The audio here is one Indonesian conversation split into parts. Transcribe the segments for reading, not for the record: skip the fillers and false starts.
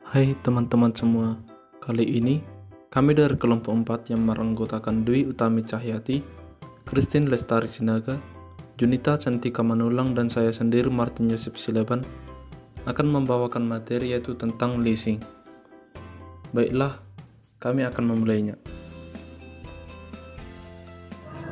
Hai teman-teman semua, kali ini kami dari kelompok 4 yang meranggotakan Dwi Utami Cahyati, Christine Lestari Sinaga, Junita Cantika Manulang, dan saya sendiri Martin Yosef Silaban akan membawakan materi yaitu tentang leasing. Baiklah, kami akan memulainya.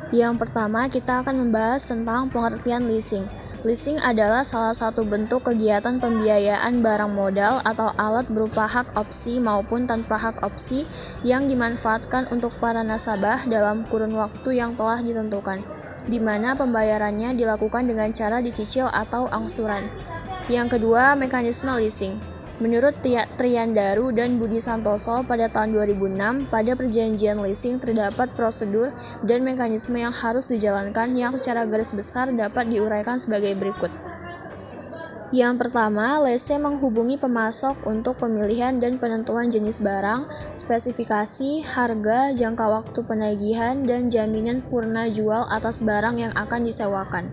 Yang pertama, kita akan membahas tentang pengertian leasing. Leasing adalah salah satu bentuk kegiatan pembiayaan barang modal atau alat berupa hak opsi maupun tanpa hak opsi yang dimanfaatkan untuk para nasabah dalam kurun waktu yang telah ditentukan, di mana pembayarannya dilakukan dengan cara dicicil atau angsuran. Yang kedua, mekanisme leasing. Menurut Trian Daru dan Budi Santoso pada tahun 2006, pada perjanjian leasing terdapat prosedur dan mekanisme yang harus dijalankan yang secara garis besar dapat diuraikan sebagai berikut. Yang pertama, lessee menghubungi pemasok untuk pemilihan dan penentuan jenis barang, spesifikasi, harga, jangka waktu penagihan, dan jaminan purna jual atas barang yang akan disewakan.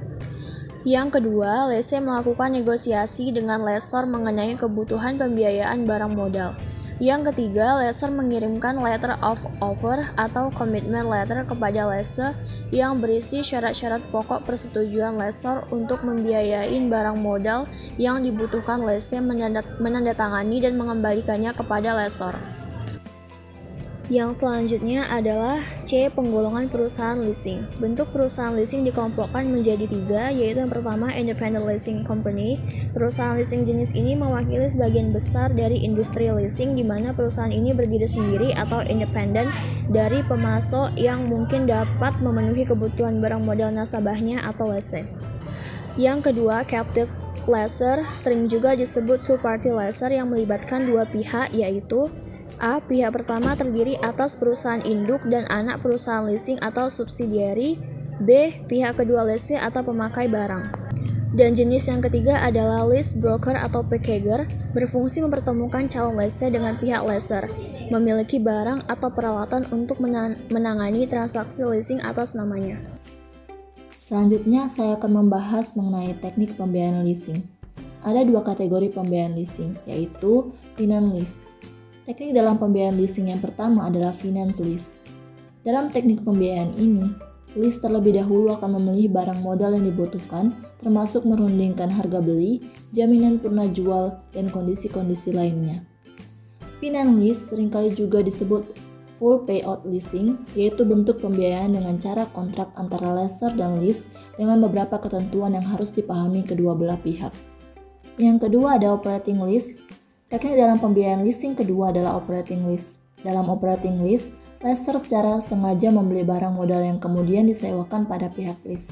Yang kedua, lessee melakukan negosiasi dengan lessor mengenai kebutuhan pembiayaan barang modal. Yang ketiga, lessor mengirimkan letter of offer atau commitment letter kepada lessee yang berisi syarat-syarat pokok persetujuan lessor untuk membiayai barang modal yang dibutuhkan lessee menandatangani dan mengembalikannya kepada lessor. Yang selanjutnya adalah C. Penggolongan perusahaan leasing. Bentuk perusahaan leasing dikelompokkan menjadi 3, yaitu yang pertama Independent Leasing Company. Perusahaan leasing jenis ini mewakili sebagian besar dari industri leasing, di mana perusahaan ini berdiri sendiri atau independen dari pemasok yang mungkin dapat memenuhi kebutuhan barang modal nasabahnya atau lessee. Yang kedua, Captive Lessor, sering juga disebut two-party lessor yang melibatkan dua pihak, yaitu A. Pihak pertama terdiri atas perusahaan induk dan anak perusahaan leasing atau subsidiary. B. Pihak kedua lessee atau pemakai barang. Dan jenis yang ketiga adalah lease broker atau packager, berfungsi mempertemukan calon lessee dengan pihak lessor, memiliki barang atau peralatan untuk menangani transaksi leasing atas namanya. Selanjutnya saya akan membahas mengenai teknik pembiayaan leasing. Ada 2 kategori pembiayaan leasing, yaitu finance lease. Teknik dalam pembiayaan leasing yang pertama adalah finance lease. Dalam teknik pembiayaan ini, lease terlebih dahulu akan memilih barang modal yang dibutuhkan, termasuk merundingkan harga beli, jaminan purna jual, dan kondisi-kondisi lainnya. Finance lease seringkali juga disebut full payout leasing, yaitu bentuk pembiayaan dengan cara kontrak antara lessor dan lease dengan beberapa ketentuan yang harus dipahami kedua belah pihak. Yang kedua ada operating lease. Teknik dalam pembiayaan leasing kedua adalah operating lease. Dalam operating lease, lessor secara sengaja membeli barang modal yang kemudian disewakan pada pihak lease.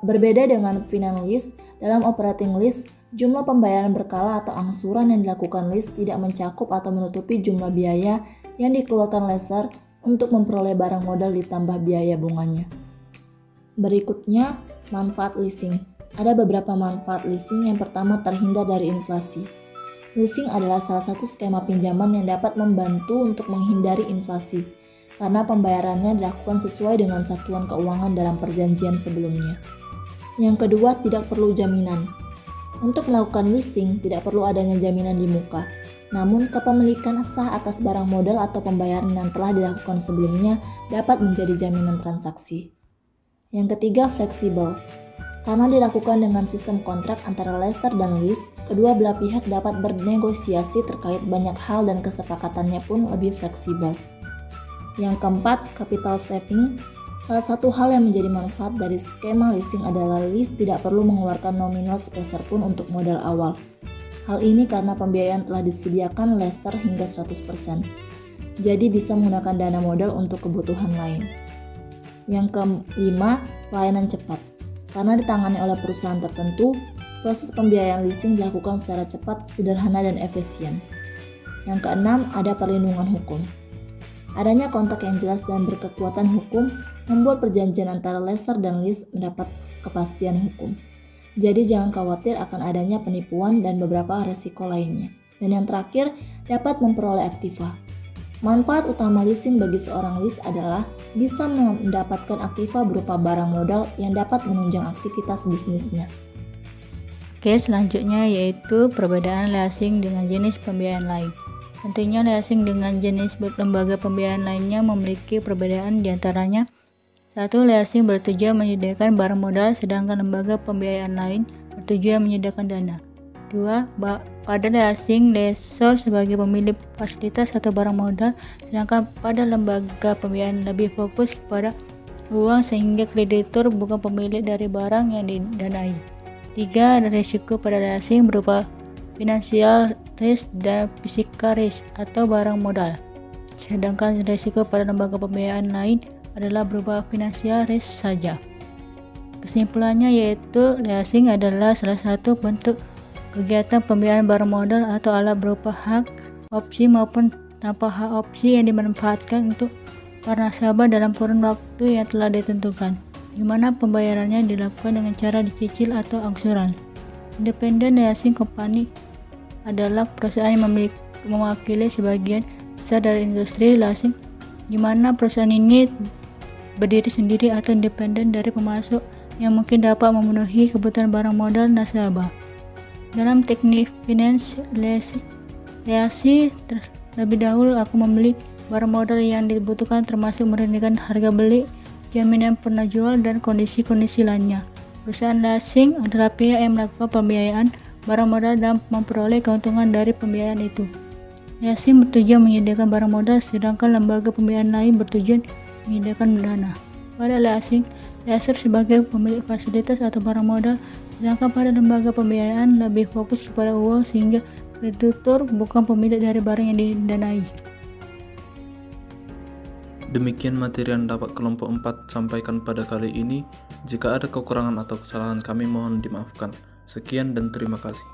Berbeda dengan finance lease, dalam operating lease, jumlah pembayaran berkala atau angsuran yang dilakukan lease tidak mencakup atau menutupi jumlah biaya yang dikeluarkan lessor untuk memperoleh barang modal ditambah biaya bunganya. Berikutnya, manfaat leasing. Ada beberapa manfaat leasing. Yang pertama, terhindar dari inflasi. Leasing adalah salah satu skema pinjaman yang dapat membantu untuk menghindari inflasi, karena pembayarannya dilakukan sesuai dengan satuan keuangan dalam perjanjian sebelumnya. Yang kedua, tidak perlu jaminan. Untuk melakukan leasing, tidak perlu adanya jaminan di muka, namun kepemilikan sah atas barang modal atau pembayaran yang telah dilakukan sebelumnya dapat menjadi jaminan transaksi. Yang ketiga, fleksibel. Karena dilakukan dengan sistem kontrak antara lessor dan lease, kedua belah pihak dapat bernegosiasi terkait banyak hal dan kesepakatannya pun lebih fleksibel. Yang keempat, capital saving. Salah satu hal yang menjadi manfaat dari skema leasing adalah lease tidak perlu mengeluarkan nominal sepeser pun untuk modal awal. Hal ini karena pembiayaan telah disediakan lessor hingga 100%. Jadi bisa menggunakan dana modal untuk kebutuhan lain. Yang kelima, pelayanan cepat. Karena ditangani oleh perusahaan tertentu, proses pembiayaan leasing dilakukan secara cepat, sederhana, dan efisien. Yang keenam, ada perlindungan hukum. Adanya kontrak yang jelas dan berkekuatan hukum membuat perjanjian antara lessor dan lease mendapat kepastian hukum. Jadi jangan khawatir akan adanya penipuan dan beberapa resiko lainnya. Dan yang terakhir, dapat memperoleh aktiva. Manfaat utama leasing bagi seorang lease adalah bisa mendapatkan aktiva berupa barang modal yang dapat menunjang aktivitas bisnisnya. Oke, selanjutnya yaitu perbedaan leasing dengan jenis pembiayaan lain. Tentunya leasing dengan jenis lembaga pembiayaan lainnya memiliki perbedaan diantaranya: 1. Leasing bertujuan menyediakan barang modal, sedangkan lembaga pembiayaan lain bertujuan menyediakan dana. 2. Pada leasing, lessor sebagai pemilik fasilitas atau barang modal, sedangkan pada lembaga pembiayaan lebih fokus kepada uang sehingga kreditur bukan pemilik dari barang yang didanai. 3. Risiko pada leasing berupa financial risk dan physical risk atau barang modal, sedangkan risiko pada lembaga pembiayaan lain adalah berupa financial risk saja. Kesimpulannya yaitu leasing adalah salah satu bentuk kegiatan pembiayaan barang modal atau alat berupa hak opsi maupun tanpa hak opsi yang dimanfaatkan untuk para nasabah dalam kurun waktu yang telah ditentukan, di mana pembayarannya dilakukan dengan cara dicicil atau angsuran. Independent leasing company adalah perusahaan yang mewakili sebagian besar dari industri leasing, di mana perusahaan ini berdiri sendiri atau independen dari pemasok yang mungkin dapat memenuhi kebutuhan barang modal nasabah. Dalam teknik finance leasing, terlebih dahulu aku membeli barang modal yang dibutuhkan, termasuk merendahkan harga beli, jaminan pernah jual, dan kondisi-kondisi lainnya. Perusahaan leasing adalah pihak yang melakukan pembiayaan barang modal dan memperoleh keuntungan dari pembiayaan itu. Leasing bertujuan menyediakan barang modal, sedangkan lembaga pembiayaan lain bertujuan menyediakan dana. Pada leasing, lessor sebagai pemilik fasilitas atau barang modal, sedangkan pada lembaga pembiayaan lebih fokus kepada uang sehingga kreditur bukan pemilik dari barang yang didanai. Demikian materi yang dapat kelompok 4 sampaikan pada kali ini. Jika ada kekurangan atau kesalahan, kami mohon dimaafkan. Sekian dan terima kasih.